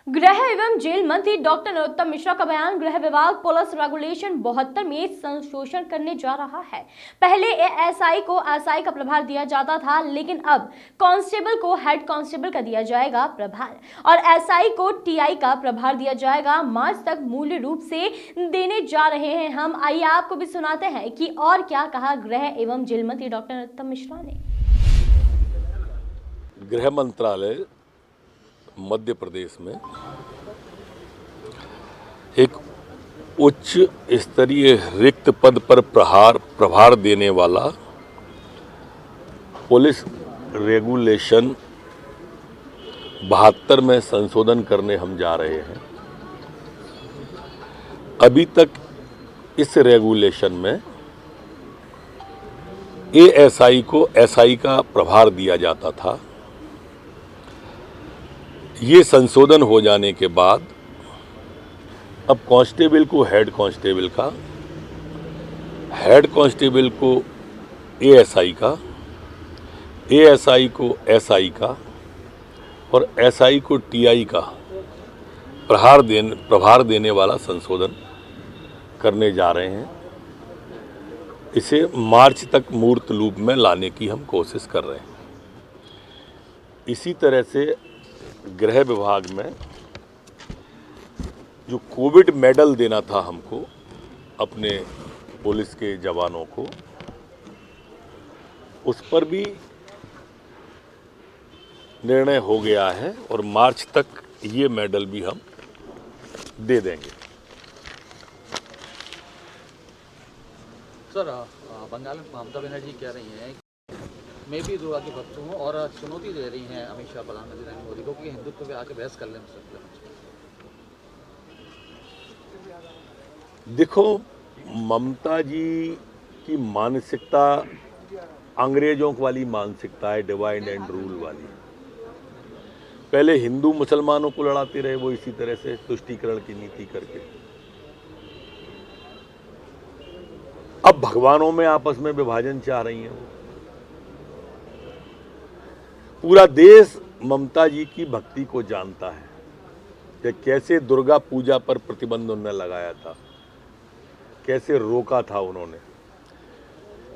गृह एवं जेल मंत्री डॉक्टर नरोत्तम मिश्रा का बयान। गृह विभाग पुलिस रेगुलेशन 72 में संशोधन करने जा रहा है। पहले एएसआई को एसआई का प्रभार दिया जाता था, लेकिन अब कांस्टेबल को हेड कांस्टेबल का दिया जाएगा प्रभार और एसआई को टीआई का प्रभार दिया जाएगा। मार्च तक मूल्य रूप से देने जा रहे हैं हम। आइए आपको भी सुनाते हैं कि और क्या कहा गृह एवं जेल मंत्री डॉक्टर नरोत्तम मिश्रा ने। गृह मंत्रालय मध्य प्रदेश में एक उच्च स्तरीय रिक्त पद पर प्रभार देने वाला पुलिस रेगुलेशन 72 में संशोधन करने हम जा रहे हैं। अभी तक इस रेगुलेशन में एएसआई को एसआई का प्रभार दिया जाता था। ये संशोधन हो जाने के बाद अब कांस्टेबल को हेड कांस्टेबल का, हेड कांस्टेबल को एएसआई का, एएसआई को एसआई का और एसआई को टीआई का प्रभार देने वाला संशोधन करने जा रहे हैं। इसे मार्च तक मूर्त रूप में लाने की हम कोशिश कर रहे हैं। इसी तरह से गृह विभाग में जो कोविड मेडल देना था हमको अपने पुलिस के जवानों को, उस पर भी निर्णय हो गया है और मार्च तक ये मेडल भी हम दे देंगे। सर, बंगाल में ममता बनर्जी कह रही हैं मैं भी दुर्गा के भक्त हूँ और चुनौती दे रही हैं अमित शाह प्रधानमंत्री नरेंद्र मोदी को कि हिंदुत्व पे आके बहस कर लें सकते हैं। देखो, ममता जी की मानसिकता अंग्रेजों वाली मानसिकता है, डिवाइड एंड रूल वाली। पहले हिंदू मुसलमानों को लड़ाते रहे वो इसी तरह से तुष्टीकरण की नीति करके। अब भगवानों में आपस में विभाजन चाह रही हैं वो। पूरा देश ममता जी की भक्ति को जानता है कि कैसे दुर्गा पूजा पर प्रतिबंध उन्होंने लगाया था, कैसे रोका था उन्होंने।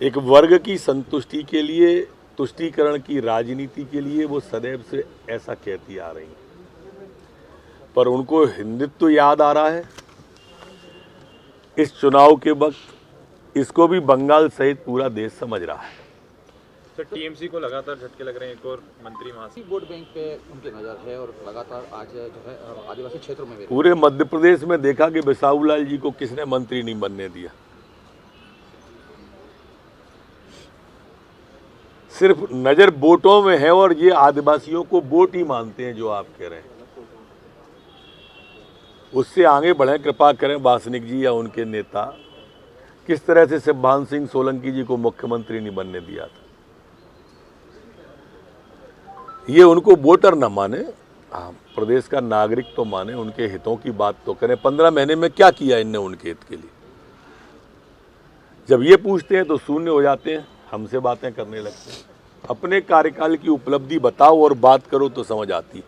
एक वर्ग की संतुष्टि के लिए, तुष्टीकरण की राजनीति के लिए वो सदैव से ऐसा कहती आ रही हैं। पर उनको हिंदुत्व याद आ रहा है। इस चुनाव के वक्त इसको भी बंगाल सहित पूरा देश समझ रहा है। सर, टीएमसी को लगातार झटके लग रहे हैं। एक और मंत्री महासचिव वोट बैंक पे उनकी नज़र है और लगातार आज जो है आदिवासी क्षेत्रों में पूरे मध्य प्रदेश में देखा कि बिसाहूलाल जी को किसने मंत्री नहीं बनने दिया। सिर्फ नजर वोटों में है और ये आदिवासियों को वोट ही मानते हैं जो आप कह रहे हैं। उससे आगे बढ़े, कृपा करें वासनिक जी या उनके नेता किस तरह से शिवभान सिंह सोलंकी जी को मुख्यमंत्री नहीं बनने दिया था। ये उनको वोटर न माने, प्रदेश का नागरिक तो माने, उनके हितों की बात तो करें। 15 महीने में क्या किया इनने उनके हित के लिए? जब ये पूछते हैं तो शून्य हो जाते हैं, हमसे बातें करने लगते हैं। अपने कार्यकाल की उपलब्धि बताओ और बात करो तो समझ आती है।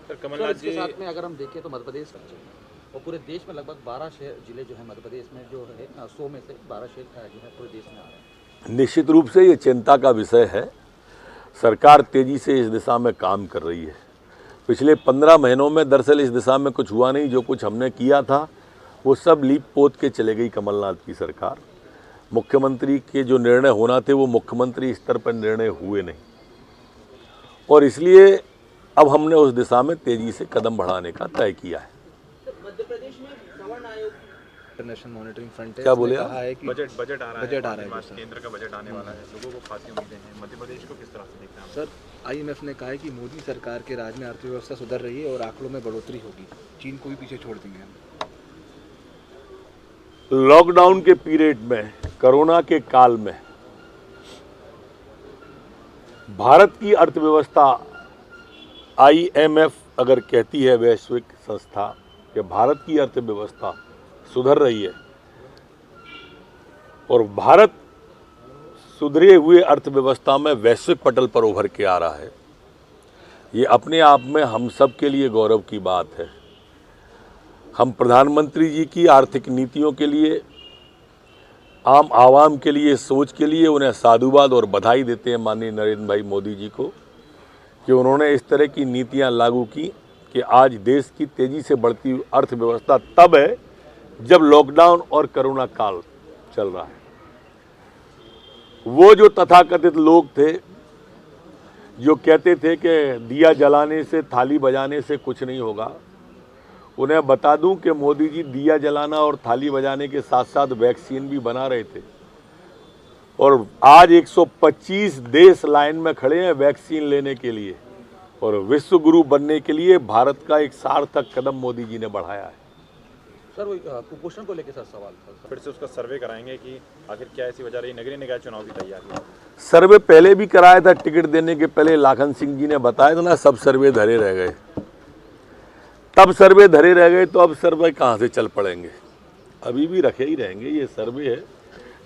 सर, कमलनाथ जी जी साथ में अगर हम देखें तो मध्य प्रदेश और पूरे देश में लगभग 12 जिले जो है मध्य प्रदेश में जो है 100 में से 12 शहर जो है पूरे देश में आ रहे हैं। निश्चित रूप से ये चिंता का विषय है। सरकार तेजी से इस दिशा में काम कर रही है। पिछले 15 महीनों में दरअसल इस दिशा में कुछ हुआ नहीं। जो कुछ हमने किया था वो सब लीप पोत के चले गई कमलनाथ की सरकार। मुख्यमंत्री के जो निर्णय होना थे वो मुख्यमंत्री स्तर पर निर्णय हुए नहीं और इसलिए अब हमने उस दिशा में तेजी से कदम बढ़ाने का तय किया है। मध्य प्रदेश में सवर्ण आयोग इंटरनेशनल मॉनिटरिंग फ्रंट क्या बोले बजट आ रहा है, केंद्र का बजट आने वाला है, लोगों को खासी उम्मीदें हैं। मध्य प्रदेश को किस तरह से देखते हैं सर? आईएमएफ ने कहा है कि मोदी सरकार के राज में अर्थव्यवस्था सुधर रही है और आंकड़ों में बढ़ोतरी होगी। चीन को भी पीछे छोड़ देंगे हम। लॉकडाउन के पीरियड में, कोरोना के काल में भारत की अर्थव्यवस्था, आईएमएफ अगर कहती है, वैश्विक संस्था, कि भारत की अर्थव्यवस्था सुधर रही है और भारत सुधरे हुए अर्थव्यवस्था में वैश्विक पटल पर उभर के आ रहा है, ये अपने आप में हम सब के लिए गौरव की बात है। हम प्रधानमंत्री जी की आर्थिक नीतियों के लिए, आम आवाम के लिए, सोच के लिए उन्हें साधुवाद और बधाई देते हैं माननीय नरेंद्र भाई मोदी जी को कि उन्होंने इस तरह की नीतियां लागू की कि आज देश की तेजी से बढ़ती हुई अर्थव्यवस्था तब है जब लॉकडाउन और कोरोना काल चल रहा है। वो जो तथाकथित लोग थे जो कहते थे कि दिया जलाने से, थाली बजाने से कुछ नहीं होगा, उन्हें बता दूं कि मोदी जी दिया जलाना और थाली बजाने के साथ साथ वैक्सीन भी बना रहे थे और आज 125 देश लाइन में खड़े हैं वैक्सीन लेने के लिए और विश्व गुरु बनने के लिए भारत का एक सार्थक कदम मोदी जी ने बढ़ाया है। सर वही कुपोषण को लेकर सर सवाल था। फिर से उसका सर्वे कराएंगे कि आखिर क्या ऐसी वजह रही नगरीय निकाय चुनाव की तैयारी है। सर्वे पहले भी कराया था, टिकट देने के पहले लाखन सिंह जी ने बताया था ना, सब सर्वे धरे रह गए। तब सर्वे धरे रह गए तो अब सर्वे कहाँ से चल पड़ेंगे? अभी भी रखे ही रहेंगे। ये सर्वे है,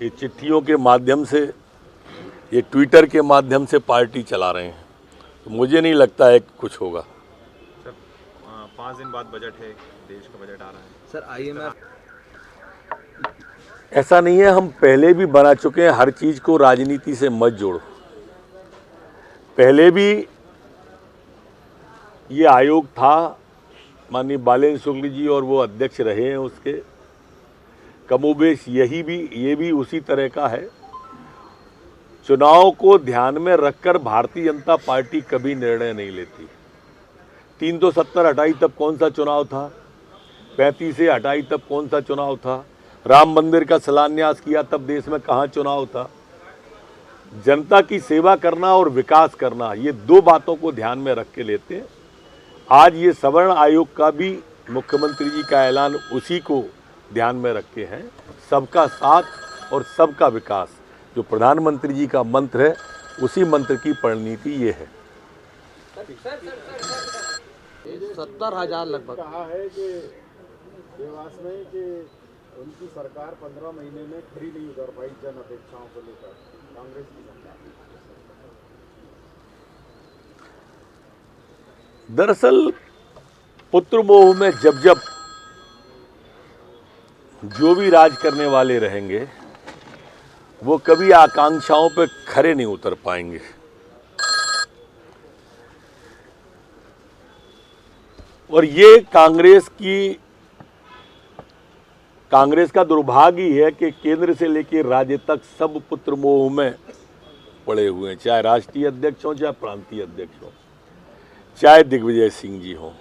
ये चिट्ठियों के माध्यम से, ये ट्विटर के माध्यम से पार्टी चला रहे हैं, तो मुझे नहीं लगता है कि कुछ होगा। सर 5 दिन बाद बजट है, देश का बजट आ रहा है। सर IMF ऐसा नहीं है, हम पहले भी बना चुके हैं। हर चीज को राजनीति से मत जोड़ो। पहले भी ये आयोग था, माननीय बालेन्द्र शुक्ल जी और वो अध्यक्ष रहे हैं उसके। कमोबेश ये भी उसी तरह का है। चुनाव को ध्यान में रखकर भारतीय जनता पार्टी कभी निर्णय नहीं लेती। 370 हटाई तब कौन सा चुनाव था? 35 से हटाई तब कौन सा चुनाव था? राम मंदिर का शिलान्यास किया तब देश में कहाँ चुनाव था? जनता की सेवा करना और विकास करना, ये दो बातों को ध्यान में रख के लेते हैं। आज ये सवर्ण आयोग का भी मुख्यमंत्री जी का ऐलान उसी को ध्यान में रख के है। सबका साथ और सबका विकास, जो प्रधानमंत्री जी का मंत्र है, उसी मंत्र की परिणति ये है। 70,000 लगभग कहा है कि देवास में कि उनकी सरकार 15 महीने में खरी नहीं उतर पाई जन अपेक्षाओं को लेकर, कांग्रेस की सरकार। दरअसल पुत्र मोह में जब जो भी राज करने वाले रहेंगे वो कभी आकांक्षाओं पे खरे नहीं उतर पाएंगे। और ये कांग्रेस का दुर्भाग्य ही है कि केंद्र से लेकर राज्य तक सब पुत्र मोह में पड़े हुए हैं, चाहे राष्ट्रीय अध्यक्ष हो, चाहे प्रांतीय अध्यक्ष हो, चाहे दिग्विजय सिंह जी हो।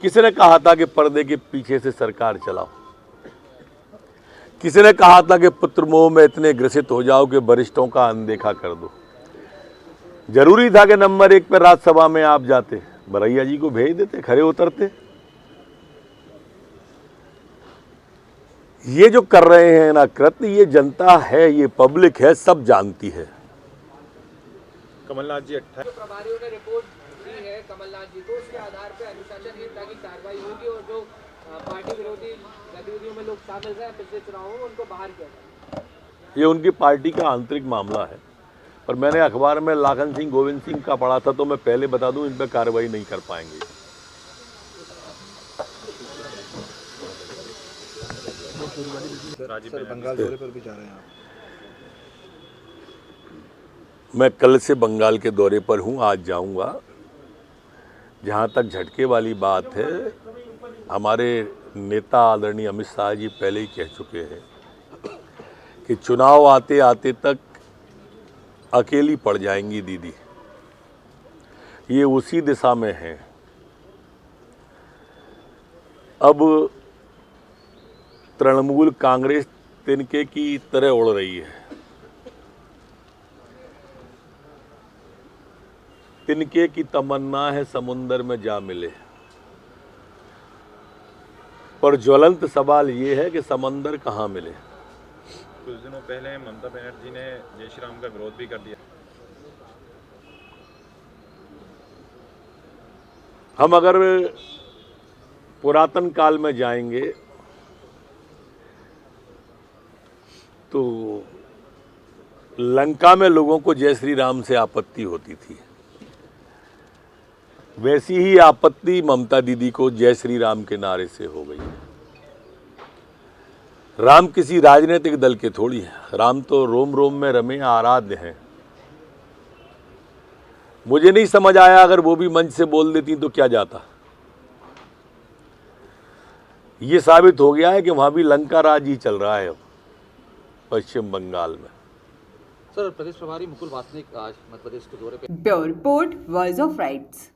किसी ने कहा था कि पर्दे के पीछे से सरकार चलाओ। किसी ने कहा था कि पुत्र मोह में इतने ग्रसित हो जाओ कि वरिष्ठों का अनदेखा कर दो। जरूरी था कि नंबर 1 पर राज्यसभा में आप जाते, बरैया जी को भेज देते, खरे उतरते। ये जो कर रहे हैं ना कृत्य, ये जनता है, ये पब्लिक है, सब जानती है। कमलनाथ जी 28 प्रभारियों ने रिपोर्ट दी है कमलनाथ जी को, उसके आधार पर अनुशासनहीनता की कार्रवाई होगी और जो पार्टी विरोधी गतिविधियों में लोग शामिल हैं पिछले चुनावों में, उनको बाहर किया जाए। ये उनकी पार्टी का आंतरिक मामला है। और मैंने अखबार में लाखन सिंह, गोविंद सिंह का पढ़ा था, तो मैं पहले बता दूं, इन पर कार्रवाई नहीं कर पाएंगे। सर बंगाल दौरे पर भी जा रहे हैं आप? मैं कल से बंगाल के दौरे पर हूं, आज जाऊंगा। जहां तक झटके वाली बात है, हमारे नेता आदरणीय अमित शाह जी पहले ही कह चुके हैं कि चुनाव आते आते तक अकेली पड़ जाएंगी दीदी। ये उसी दिशा में है। अब तृणमूल कांग्रेस तिनके की तरह उड़ रही है। तिनके की तमन्ना है समुंदर में जा मिले, पर ज्वलंत सवाल ये है कि समंदर कहाँ मिले। कुछ दिनों पहले ममता बनर्जी ने जय श्री राम का विरोध भी कर दिया। हम अगर पुरातन काल में जाएंगे तो लंका में लोगों को जय श्री राम से आपत्ति होती थी। वैसी ही आपत्ति ममता दीदी को जय श्री राम के नारे से हो गई है। राम किसी राजनीतिक दल के थोड़ी है, राम तो रोम रोम में रमे आराध्य हैं। मुझे नहीं समझ आया, अगर वो भी मंच से बोल देती तो क्या जाता। ये साबित हो गया है कि वहां भी लंका राज ही चल रहा है अब पश्चिम बंगाल में। सर, प्रदेश प्रभारी मुकुल वासनिक आज मध्य प्रदेश के दौरे पे। Bureau report, voice of rights.